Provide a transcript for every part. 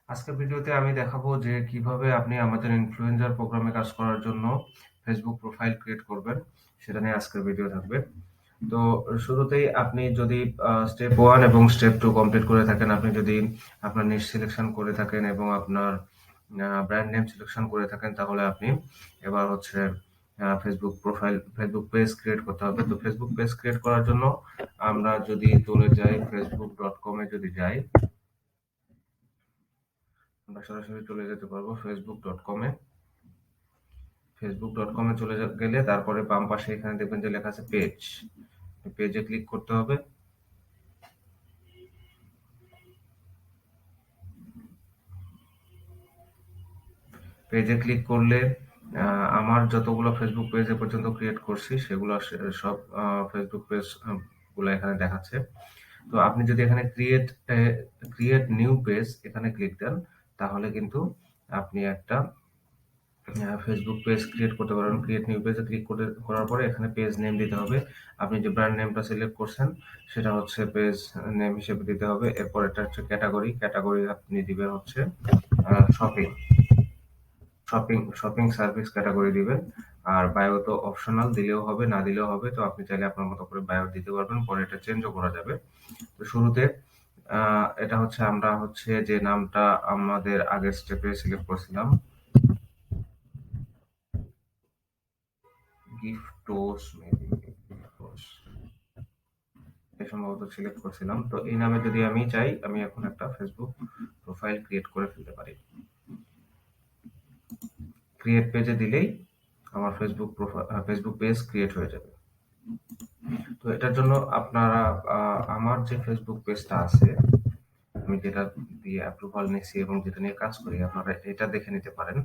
আজকের ভিডিওতে আমি দেখাবো যে কিভাবে আপনি আমাদের ইনফ্লুয়েঞ্জার প্রোগ্রামে কাজ করার জন্য ফেসবুক প্রোফাইল ক্রিয়েট করবেন, সেটা নিয়ে আজকের ভিডিও থাকবে। তো শুরুতেই আপনি যদি স্টেপ 1 এবং স্টেপ 2 কমপ্লিট করে থাকেন, আপনি যদি আপনার নিশ সিলেকশন করে থাকেন এবং আপনার ব্র্যান্ড নেম সিলেকশন করে থাকেন, তাহলে আপনি এবার হচ্ছে ফেসবুক পেজ ক্রিয়েট করতে হবে। তো ফেসবুক পেজ ক্রিয়েট করার জন্য আমরা যদি চলে যাই facebook.com এ, যদি যাই আমরা সরাসরি চলে যেতে পারবো ফেসবুক.com এ চলে গেলে তারপরে বাম পাশে এখানে দেখবেন যে লেখা আছে পেজ। পেজে ক্লিক করতে হবে। পেজে ক্লিক করলে আমার যতগুলো ফেসবুক পেজ এ পর্যন্ত ক্রিয়েট করছি সেগুলো সব ফেসবুক পেজ গুলো এখানে দেখাচ্ছে। তো আপনি যদি এখানে ক্রিয়েট নিউ পেজ এখানে ক্লিক দেন, তাহলে কিন্তু আপনি একটা ফেসবুক পেজ ক্রিয়েট করতে পারবেন। ক্রিয়েট নিউ পেজে ক্লিক করার পরে এখানে পেজ নেম দিতে হবে। আপনি যে ব্র্যান্ড নেমটা সিলেক্ট করছেন সেটা হচ্ছে পেজ নেম হিসেবে দিতে হবে। এরপর এটা হচ্ছে ক্যাটাগরি আপনি দিবেন হচ্ছে শপিং শপিং সার্ভিস ক্যাটাগরি দিবেন। আর বায়ো তো অপশনাল, দিলেও হবে না দিলেও হবে। তো আপনি চাইলে আপনার মতো করে বায়ো দিতে পারবেন, পরে এটা চেঞ্জও করা যাবে। তো শুরুতে এটা হচ্ছে আমরা হচ্ছে যে নামটা আমাদের আগের স্টেপে সিলেক্ট করছিলাম, গিফটোস মেবি, সম্ভবত সিলেক্ট করছিলাম। তো এই নামে যদি আমি চাই, আমি এখন একটা ফেসবুক প্রোফাইল ক্রিয়েট করে ফেলতে পারি। ক্রিয়েট পেজে দিলেই আমার ফেসবুক পেজ ক্রিয়েট হয়ে যাবে। তো এটার জন্য আপনারা আমার যে ফেসবুক পেজটা আছে, আমি যেটা দিয়ে অ্যাপ্রুভাল নিচ্ছি এবং যেটা নিয়ে কাজ করি, আপনারা এটা দেখে নিতে পারেন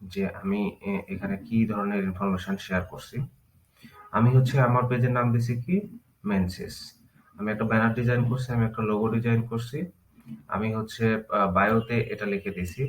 যে আমি এখানে কি ধরনের ইনফরমেশন শেয়ার করছি। আমি হচ্ছে আমার পেজের নাম দিছি কি, মেনসিস। আমি একটা ব্যানার ডিজাইন করছি, আমি একটা লোগো ডিজাইন করছি। আমি হচ্ছে বায়োতে এটা লিখে দিছি,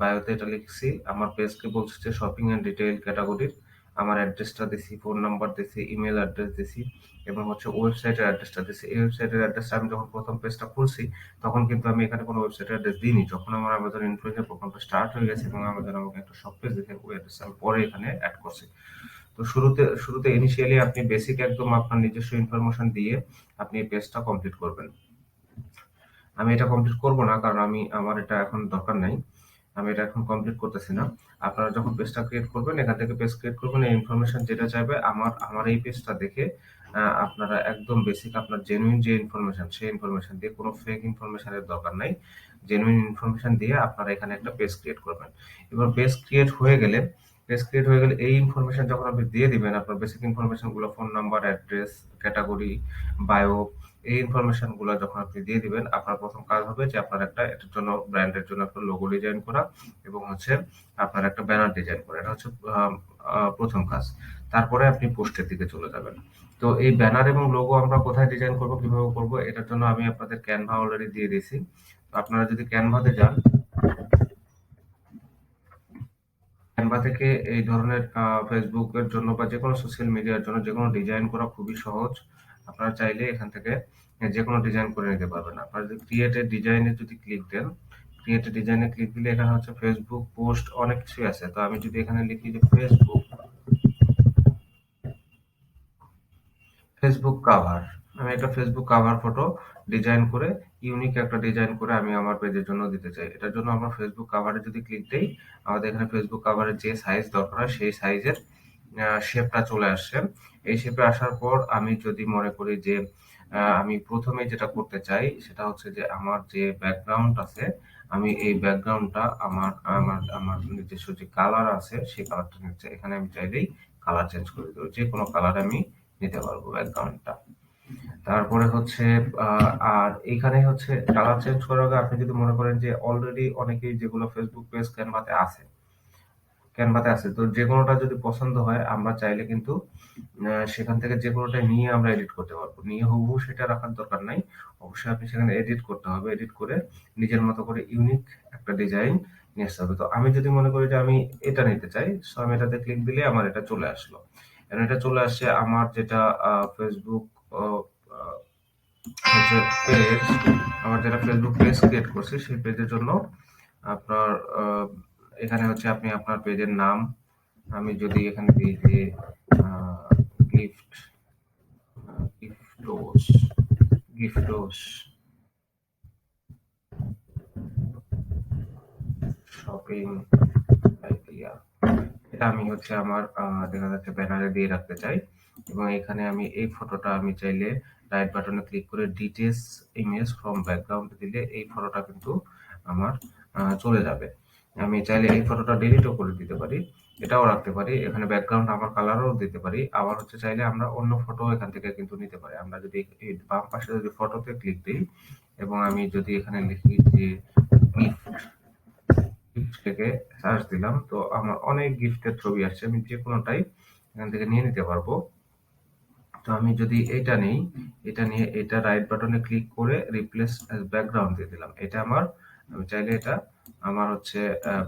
বায়োতে এটা লিখছি। আমার পেজকে বলছি যে শপিং এন্ড রিটেইল ক্যাটাগরির। আমার অ্যাড্রেসটা দিছি, ফোন নাম্বার দিছি, ইমেল অ্যাড্রেস দিছি এবং হচ্ছে ওয়েবসাইটের অ্যাড্রেসটা দিছি। এই ওয়েবসাইটের অ্যাড্রেসটা আমি যখন প্রথম পেজটা খুলছি তখন কিন্তু আমি এখানে কোনো ওয়েবসাইটের অ্যাড্রেস দিইনি। যখন আমার আমাজন ইনফ্লুয়েন্সার প্রোগ্রামটা স্টার্ট হয়ে গেছে এবং আমাজন আমাকে একটা শপ পেজ দেখে ওই অ্যাড্রেস আমি পরে এখানে অ্যাড করছি। তো শুরুতে ইনিশিয়ালি আপনি বেসিক একদম আপনার নিজস্ব ইনফরমেশন দিয়ে আপনি এই পেজটা কমপ্লিট করবেন। আমি এটা কমপ্লিট করব না, কারণ আমার এটা এখন দরকার নাই। আমি এটা এখন কমপ্লিট করতেছি না। আপনারা যখন পেজটা ক্রিয়েট করবেন, এখান থেকে পেজ ক্রিয়েট করবেন, এই ইনফরমেশন যেটা চাইবে আমার এই পেজটা দেখে আপনারা একদম বেসিক আপনার জেনুইন যে ইনফরমেশন, সেই ইনফরমেশন দিয়ে, কোনো ফেক ইনফরমেশনের দরকার নাই। জেনুইন ইনফরমেশন দিয়ে আপনারা এখানে একটা পেজ ক্রিয়েট করবেন। এবার পেজ ক্রিয়েট হয়ে গেলে এই ইনফরমেশন যখন আপনি দিয়ে দিবেন, আপনার বেসিক ইনফরমেশন গুলো, phone number, address, category, bio, এই ইনফরমেশন গুলো যখন আপনি দিয়ে দিবেন, আপনার প্রথম কাজ হবে যে আপনার এটার জন্য, ব্র্যান্ডের জন্য একটা লোগো ডিজাইন করা এবং হচ্ছে আপনার একটা ব্যানার ডিজাইন করা। এটা হচ্ছে প্রথম কাজ। তারপরে আপনি পোস্টের দিকে চলে যাবেন। তো এই ব্যানার এবং লোগো আমরা কোথায় ডিজাইন করব, কিভাবে করব, এটার জন্য আমি আপনাদের ক্যানভা অলরেডি দিয়ে দিয়েছি। আপনারা যদি ক্যানভাতে যান, ক্যানভা থেকে এই ধরনের ফেসবুকের জন্য বা যে কোনো সোশ্যাল মিডিয়ার জন্য যে কোনো ডিজাইন করা খুবই সহজ। আপনারা চাইলে এখান থেকে যে কোনো ডিজাইন করে নিতে পারবেন। আপনারা যদি ক্রিয়েট এ ডিজাইনে ক্লিক দিলে এখানে হচ্ছে ফেসবুক পোস্ট, অনেক কিছুই আছে। তো আমি যদি এখানে লিখি যে ফেসবুক কাভার, আমি একটা ফেসবুক কাভার ফটো ডিজাইন করে, ইউনিক একটা ডিজাইন করে আমি আমার পেজের জন্য দিতে চাই। এটার জন্য আমরা ফেসবুক কাভারে যদি ক্লিক দেই, আমাদের এখানে ফেসবুক কাভারের যে সাইজ দরকার হয় সেই সাইজের শেপটা চলে আসছে। এই শেপে আসার পর আমি যদি মনে করি যে আমি প্রথমে যেটা করতে চাই সেটা হচ্ছে যে আমার যে ব্যাকগ্রাউন্ড আছে, আমি এই ব্যাকগ্রাউন্ডটা আমার নিজস্ব যে কালার আছে সেই কালারটা নিতে চাই। এখানে আমি চাইলেই কালার চেঞ্জ করে দেবো, যে কোনো কালার আমি নিতে পারবো ব্যাকগ্রাউন্ডটা। তারপরে হচ্ছে আর এখানে হচ্ছে কালার চেঞ্জ করার আগে আপনি যদি মনে করেন যে অলরেডি অনেকেই যেগুলো ফেসবুক পেজ ক্যানভাতে আছে, তো যে কোনোটা যদি পছন্দ হয়, আমরা চাইলে কিন্তু সেখান থেকে যে কোনোটা নিয়ে আমরা এডিট করতে পারবো। নিয়ে হুবহু সেটা রাখার দরকার নাই। অবশ্যই আপনি সেখানে এডিট করতে হবে। এডিট করে নিজের মতো করে ইউনিক একটা ডিজাইন নিয়ে আসতে হবে। তো আমি যদি মনে করি যে আমি এটা নিতে চাই, সো আমি এটাতে ক্লিক দিলে আমার এটা চলে আসলো। এবং এটা চলে আসছে আমার যেটা ফেসবুক হচ্ছে পেজ, আমার যেটা ফেসবুক পেজ ক্রিয়েট করছি সেই পেজের জন্য আপনার এখানে হচ্ছে আপনি আপনার পেজের নাম, আমি যদি এখানে দিই যে গিফট গিফটোস গিফটোস শপিং আইডিয়া, এটা আমি হচ্ছে আমার দেখা যাচ্ছে ব্যানারে দিয়ে রাখতে চাই। এবং এখানে আমি এই ফটোটা আমি চাইলে রাইট বাটনে ক্লিক করে ডিটেলস ইমেজ ফ্রম ব্যাকগ্রাউন্ড দিলে এই ফটোটা কিন্তু আমার চলে যাবে। আমি চাইলে এই ফটোটা ডিলিটও করে দিতে পারি, এটাও রাখতে পারি, এখানে ব্যাকগ্রাউন্ড আমার কালারও দিতে পারি। আবার হচ্ছে চাইলে আমরা অন্য ফটো এখান থেকে কিন্তু নিতে পারি। আমরা যদি এই বাম পাশে যদি ফটোতে ক্লিক দিই এবং আমি যদি এখানে লিখি যে গিফট থেকে সার্চ দিলাম, তো আমার অনেক গিফটের ছবি আসছে, আমি যে কোনোটাই এখান থেকে নিয়ে নিতে পারবো। তো আমি যদি এটা নিই, এটা নিয়ে এটা রাইট বাটনে ক্লিক করে রিপ্লেস ব্যাকগ্রাউন্ড দিয়ে দিলাম, এটা আমার, আমি চাইলে এটা আমার হচ্ছে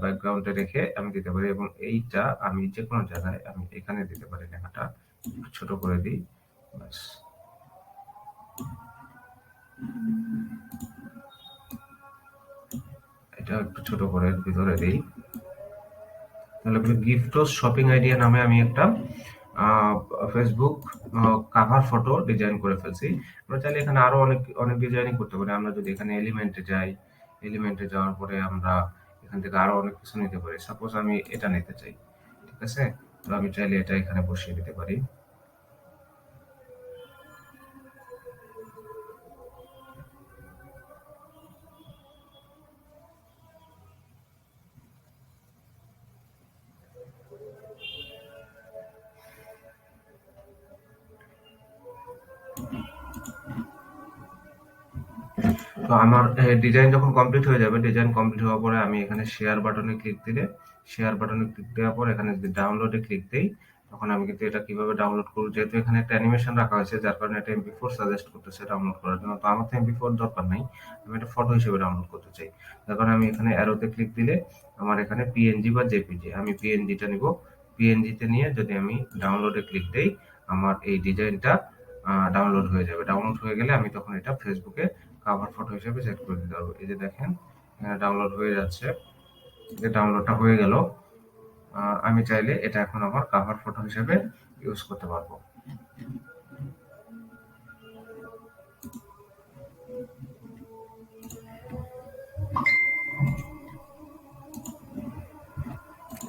ব্যাকগ্রাউন্ডে রেখে আমি দিতে পারি। এবং এইটা আমি যে কোনো জায়গায় আমি এখানে দিতে পারি, লেখাটা ছোট করে দিই, ব্যাস। এটা একটু ছোট করে ভিতরে দিই, তাহলে গিফটোস শপিং আইডিয়া নামে আমি একটা ফেসবুক কাভার ফটো ডিজাইন করে ফেলছি। আমরা চাইলে এখানে আরো অনেক অনেক ডিজাইনিং করতে পারি। আমরা যদি এখানে এলিমেন্টে যাই, এলিমেন্টে যাওয়ার পরে আমরা এখান থেকে আরো অনেক কিছু নিতে পারি। সাপোজ আমি এটা নিতে চাই, ঠিক আছে, তো আমি চাইলে এটা এখানে বসিয়ে দিতে পারি। তো আমার ডিজাইন যখন কমপ্লিট হয়ে যাবে, ডিজাইন কমপ্লিট হওয়ার পরে আমি এখানে শেয়ার বাটনে ক্লিক দিলে, শেয়ার বাটনে ক্লিক দেওয়ার পর এখানে যদি ডাউনলোডে ক্লিক দেই, তখন আমি কিন্তু এটা কিভাবে ডাউনলোড করব, যেহেতু এখানে একটা অ্যানিমেশন রাখা হয়েছে যার কারণে এটা MP4 সাজেস্ট করতেছে ডাউনলোড করার জন্য। তো আমার তো MP4 দরকার নাই, আমি এটা ফটো হিসেবে ডাউনলোড করতে চাই। যার কারণে আমি এখানে অ্যারোতে ক্লিক দিলে আমার এখানে পিএনজি বা জেপিজি, আমি পিএনজিটা নিব। পিএনজিতে নিয়ে যদি আমি ডাউনলোডে ক্লিক দেই, আমার এই ডিজাইনটা ডাউনলোড হয়ে যাবে। ডাউনলোড হয়ে গেলে আমি তখন এটা ফেসবুকে কাভার ফটো হিসেবে সেট করে দিতে পারবো। এই যে দেখেন ডাউনলোড হয়ে যাচ্ছে, যে ডাউনলোডটা হয়ে গেল। আমি চাইলে এটা এখন আমার কাভার ফটো হিসেবে ইউজ করতে পারবো।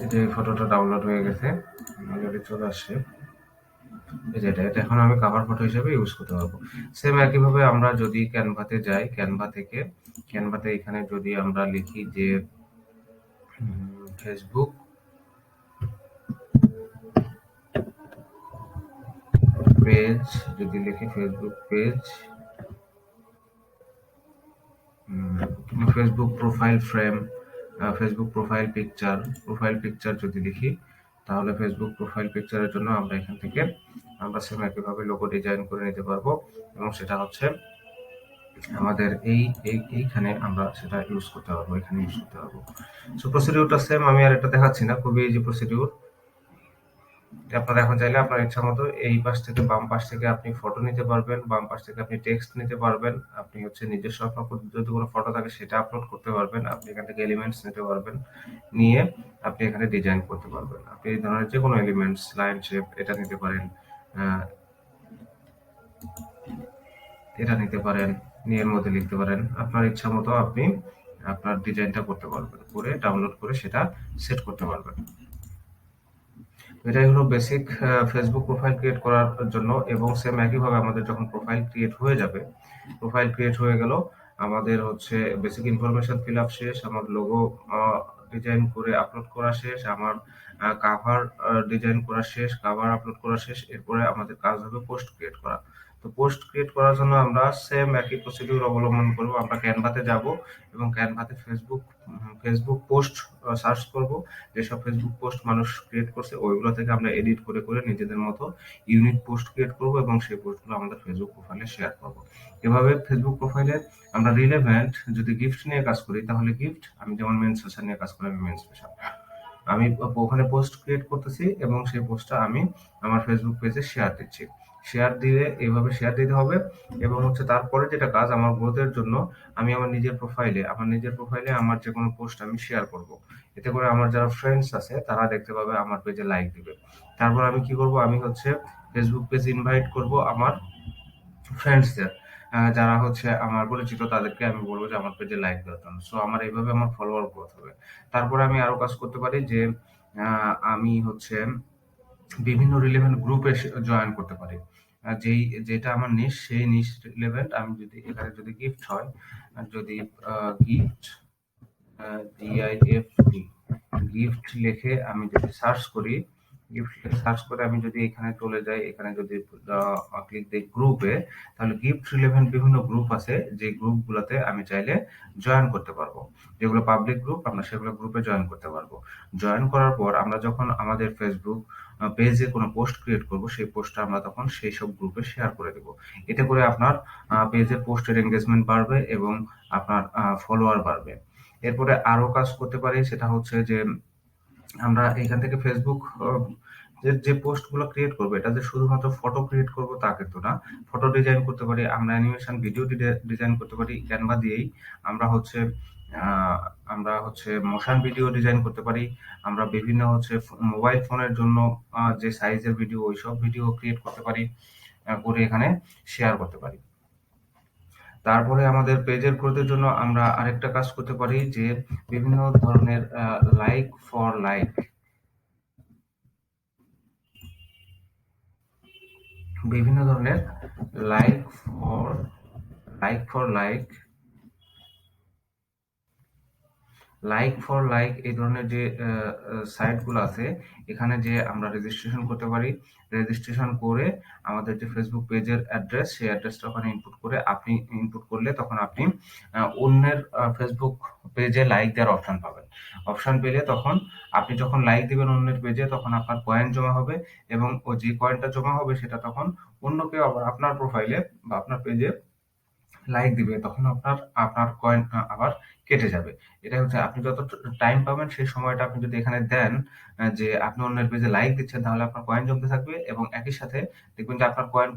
এই যে ফটোটা ডাউনলোড হয়ে গেছে, অলরেডি চলে আসছে। এই যে এটা এখন আমি কাভার ফটো হিসেবে ইউজ করতে পারবো। সেম একইভাবে আমরা যদি ক্যানভাতে যাই, ক্যানভাতে এখানে যদি আমরা লিখি যে ফেসবুক পেজ, যদি লিখি Facebook page, Facebook profile frame, Facebook profile picture যদি লিখি, তাহলে ফেসবুক প্রোফাইল পিকচারের জন্য আমরা এখান থেকে আমরা সেম একইভাবে লোগো ডিজাইন করে নিতে পারবো। এবং সেটা হচ্ছে আমাদের এইখানে আমরা সেটা ইউজ করতে পারবো, এখানে ইউজ করতে পারবো। সো প্রসিডিউরটা সেম, আমি আর এটা দেখাচ্ছি না, খুবই ইজি প্রসিডিউর। আপনারা এখন চাইলে আপনার ইচ্ছা মতো এই পাশ থেকে বাম পাশ থেকে আপনি ফটো নিতে পারবেন, বাম পাশ থেকে আপনি টেক্সট নিতে পারবেন, আপনি হচ্ছে নিজস্ব আপনার যদি কোনো ফটো থাকে সেটা আপলোড করতে পারবেন, আপনি এখান থেকে এলিমেন্টস নিতে পারবেন, নিয়ে আপনি এখানে ডিজাইন করতে পারবেন। আপনি এই ধরনের যে কোনো এলিমেন্টস, লাইন শেপ, এটা নিতে পারেন, এটা নিতে পারেন, নিয়ে এর মধ্যে লিখতে পারেন। আপনার ইচ্ছা মতো আপনি আপনার ডিজাইনটা করতে পারবেন, করে ডাউনলোড করে সেটা সেট করতে পারবেন। এটাই হলো বেসিক ফেসবুক প্রোফাইল ক্রিয়েট করার জন্য। এবং সেম একইভাবে আমাদের যখন প্রোফাইল ক্রিয়েট হয়ে যাবে, প্রোফাইল ক্রিয়েট হয়ে গেল, আমাদের হচ্ছে বেসিক ইনফরমেশন ফিল আপ শেষ, আমার লোগো ডিজাইন করে আপলোড করা শেষ, আমার কাভার ডিজাইন করা শেষ, কাভার আপলোড করা শেষ। এরপরে আমাদের কাজ হবে পোস্ট ক্রিয়েট করা। তো পোস্ট ক্রিয়েট করার জন্য আমরা সেম একই প্রসিডিউর অবলম্বন করব। আমরা ক্যানভাতে যাব এবং ক্যানভাতে ফেসবুক পোস্ট সার্চ করব। যেসব ফেসবুক পোস্ট মানুষ ক্রিয়েট করছে ওইগুলো থেকে আমরা এডিট করে করে নিজেদের মতো ইউনিক পোস্ট ক্রিয়েট করব এবং সেই পোস্টগুলো আমাদের ফেসবুক প্রোফাইলে শেয়ার করব। এভাবে ফেসবুক প্রোফাইলে আমরা রিলেভেন্ট যদি গিফট নিয়ে কাজ করি তাহলে গিফট, আমি যেমন মেন্স ফ্যাশন নিয়ে কাজ করি আমি মেন্স ফ্যাশন, আমি ওখানে পোস্ট ক্রিয়েট করতেছি এবং সেই পোস্টটা আমি আমার ফেসবুক পেজে শেয়ার দিচ্ছি। শেয়ার দিয়ে এইভাবে শেয়ার দিতে হবে। এবং হচ্ছে তারপরে যেটা কাজ, আমার গ্রোথের জন্য আমি আমার নিজের প্রোফাইলে আমার যে কোনো পোস্ট আমি শেয়ার করব। এতে করে আমার যারা ফ্রেন্ডস আছে তারা দেখতে পাবে, আমার পেজে লাইক দিবে। তারপর আমি কি করব, আমি হচ্ছে ফেসবুক পেজ ইনভাইট করব আমার ফ্রেন্ডসদের, যারা হচ্ছে আমার পরিচিত, তাদেরকে আমি বলবো যে আমার পেজে লাইক দেওয়ার জন্য। সো আমার এইভাবে আমার ফলোয়ার গ্রোথ হবে। তারপরে আমি আরো কাজ করতে পারি যে আমি হচ্ছে বিভিন্ন রিলেভেন্ট গ্রুপে জয়েন করতে পারি। যেটা আমার নিশ, সেই নিশ রিলেভেন্ট আমি যদি এখানে যদি গিফট হয়, যদি গিফট GIFT গিফট লিখে আমি যদি সার্চ করি, আমি যদি এখানে চলে যাই, এখানে যদি ক্লিক দিই গ্রুপে, তাহলে গিফট রিলেভেন্ট বিভিন্ন গ্রুপ আছে, যে গ্রুপগুলোতে আমি চাইলে জয়েন করতে পারবো। যেগুলো পাবলিক গ্রুপ, আমরা সেগুলো গ্রুপে জয়েন করতে পারবো। জয়েন করার পর আমরা যখন আমাদের ফেসবুক পেজে কোনো পোস্ট ক্রিয়েট করব, সেই পোস্টটা আমরা তখন সেই সব গ্রুপে শেয়ার করে দেব। এতে করে আপনার পেজের পোস্টের এঙ্গেজমেন্ট বাড়বে এবং আপনার ফলোয়ার বাড়বে। এরপরে আরো কাজ করতে পারি, সেটা হচ্ছে যে আমরা এখান থেকে ফেসবুক যে পোস্ট গুলো ক্রিয়েট করবো, এটা যে শুধুমাত্র ফটো ক্রিয়েট করবো তা কিন্তু না। ফটো ডিজাইন করতে পারি আমরা, অ্যানিমেশন ভিডিও ডিজাইন করতে পারি ক্যানভা দিয়েই। আমরা হচ্ছে আহ, আমরা হচ্ছে মোশন ভিডিও ডিজাইন করতে পারি। আমরা বিভিন্ন হচ্ছে মোবাইল ফোনের জন্য যে সাইজের ভিডিও, ওইসব ভিডিও ক্রিয়েট করতে পারি, করে এখানে শেয়ার করতে পারি। তারপরে আমাদের পেজের গ্রোথের জন্য আমরা আরেকটা কাজ করতে পারি যে বিভিন্ন ধরনের লাইক ফর লাইক, বিভিন্ন ধরনের লাইক ফর লাইক এই ধরনের যে সাইট গুলো আছে, এখানে যে আমরা রেজিস্ট্রেশন করতে পারি। রেজিস্ট্রেশন করে আমাদের যে ফেসবুক পেজের অ্যাড্রেস, সেই অ্যাড্রেসটা ওখানে ইনপুট করলে তখন আপনি অন্যের ফেসবুক পেজে লাইক দেওয়ার অপশন পাবেন। অপশন পেলে তখন আপনি যখন লাইক দিবেন অন্যের পেজে, তখন আপনার কয়েন জমা হবে, এবং ও যে কয়েনটা জমা হবে সেটা তখন অন্য কেউ আবার আপনার প্রোফাইলে বা আপনার পেজে লাইক দিবে, তখন আপনার আপনার কয়েন আবার কেটে যাবে। এটা হচ্ছে আপনি যত টাইম পাবেন সেই সময়টা আপনি যদি এখানে দেন, যে আপনি অন্যের পেজে লাইক দিচ্ছেন, তাহলে আপনার কয়েন জমতে থাকবে, এবং একই সাথে দেখবেন যে আপনার কয়েন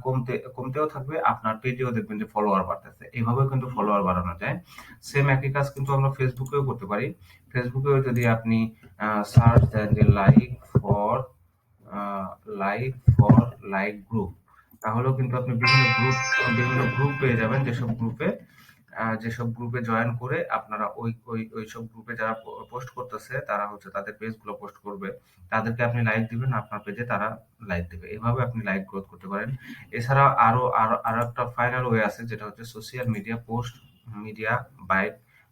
কমতেও থাকবে, আপনার পেজেও দেখবেন যে ফলোয়ার বাড়তেছে। এইভাবেও কিন্তু ফলোয়ার বাড়ানো যায়। সেম একই কাজ কিন্তু আমরা ফেসবুকেও করতে পারি। ফেসবুকেও যদি আপনি সার্চ দেন যে for like for like group, তাহলেও কিন্তু আপনি বিভিন্ন গ্রুপ পেয়ে যাবেন, যেসব গ্রুপে জয়েন করে আপনারা ওই সব গ্রুপে যারা পোস্ট করতেছে, তারা হচ্ছে তাদের পেজ গুলো পোস্ট করবে, তাদেরকে আপনি লাইক দিবেন, আপনার পেজে তারা লাইক দিবে। এভাবে আপনি লাইক গ্রোথ করতে পারেন। এছাড়া আরো একটা ফাইনাল ওয়ে আছে, যেটা হচ্ছে social media post media bye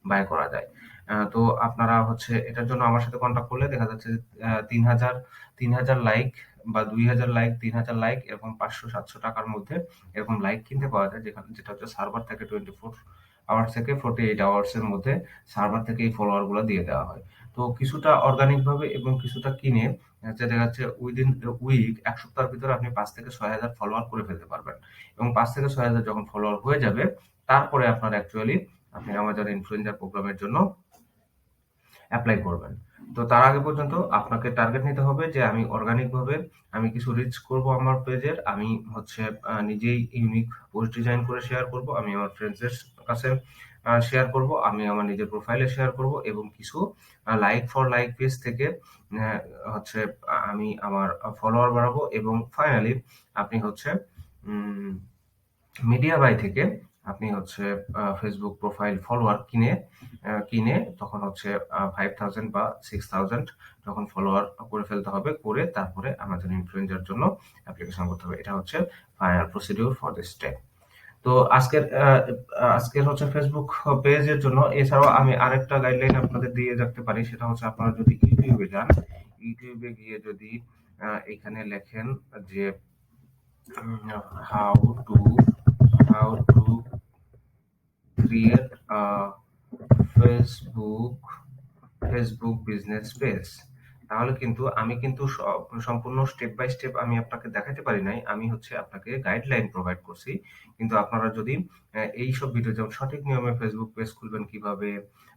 bye করা যায়। তো আপনারা হচ্ছে এটার জন্য আমার সাথে কন্ট্যাক্ট করলে দেখা যাচ্ছে ৩,০০০ লাইক বা ২,০০০ লাইক, ৩,০০০ লাইক, এরকম ৫০০-৭০০ টাকার মধ্যে এরকম লাইক কিনতে পাওয়া যায়, যেটা হচ্ছে সার্ভার থেকে 24 আওয়ার্স থেকে 48 আওয়ার্স এর মধ্যে সার্ভার থেকে এই ফলোয়ার গুলো দিয়ে দেওয়া হয়। তো কিছুটা অর্গানিক ভাবে এবং কিছুটা কিনে দেখা যাচ্ছে উইদিন উইক, এক সপ্তাহের ভিতরে আপনি ৫ থেকে ৬ হাজার ফলোয়ার করে ফেলতে পারবেন। এবং ৫ থেকে ৬ হাজার যখন ফলোয়ার হয়ে যাবে, তারপরে আপনার অ্যাকচুয়ালি আপনি আমাজন ইনফ্লুয়েঞ্জার প্রোগ্রামের জন্য অ্যাপ্লাই করবেন। তো তার আগে পর্যন্ত আপনাকে টার্গেট নিতে হবে যে আমি অর্গানিক ভাবে আমি কিছু রিচ করব আমার পেজের। আমি হচ্ছে নিজেই ইউনিক পোস্ট ডিজাইন করে শেয়ার করব, আমি আমার ফ্রেন্ডসদের কাছে শেয়ার করব, আমি আমার নিজের প্রোফাইলে শেয়ার করব, এবং কিছু লাইক ফর লাইক পেজ থেকে আহ, হচ্ছে আমি আমার ফলোয়ার বাড়াবো। এবং ফাইনালি আপনি হচ্ছে মিডিয়া বাই থেকে আপনি হচ্ছে ফেসবুক প্রোফাইল ফলোয়ার কিনে তখন হচ্ছে 5,000 বা 6,000 যখন ফলোয়ার করে ফেলতে হবে, করে তারপরে আমাজন ইনফ্লুয়েঞ্জার জন্য অ্যাপ্লিকেশন করতে হবে। এটা হচ্ছে final procedure for this step. তো আজকের হচ্ছে ফেসবুক পেজের জন্য। এছাড়াও আমি আরেকটা গাইডলাইন আপনাদের দিয়ে রাখতে পারি, সেটা হচ্ছে আপনারা যদি ইউটিউবে যান, ইউটিউবে গিয়ে যদি এখানে লেখেন যে how to how to create a Facebook business page, তাহলে কিন্তু আমি কিন্তু সম্পূর্ণ স্টেপ বাই স্টেপ আমি আপনাকে দেখাতে পারি নাই, আমি হচ্ছে আপনাকে গাইডলাইন প্রোভাইড করছি। কিন্তু আপনারা যদি এই সব ভিডিও, যেমন সঠিক নিয়মে ফেসবুক পেজ খুলবেন কিভাবে,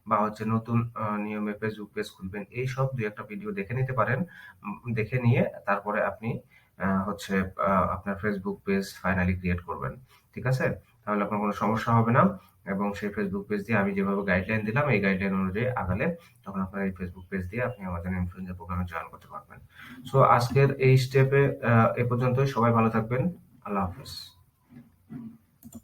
বা হচ্ছে নতুন নিয়মে ফেসবুক পেজ খুলবেন, এই সব দুই একটা ভিডিও দেখে নিতে পারেন। দেখে নিয়ে তারপরে আপনি হচ্ছে আপনার ফেসবুক পেজ ফাইনালি ক্রিয়েট করবেন। ঠিক আছে? তাহলে আপনার কোনো সমস্যা হবে না এবং সেই ফেসবুক পেজ দিয়ে আমি যেভাবে গাইডলাইন দিলাম এই গাইডলাইন অনুযায়ী আগালে তখন আপনার এই ফেসবুক পেজ দিয়ে আপনি আমাদের ইনফ্লুয়েন্সার প্রোগ্রামে জয়েন করতে পারবেন। সো আজকের এই স্টেপে এ পর্যন্তই। সবাই ভালো থাকবেন। আল্লাহ হাফেজ।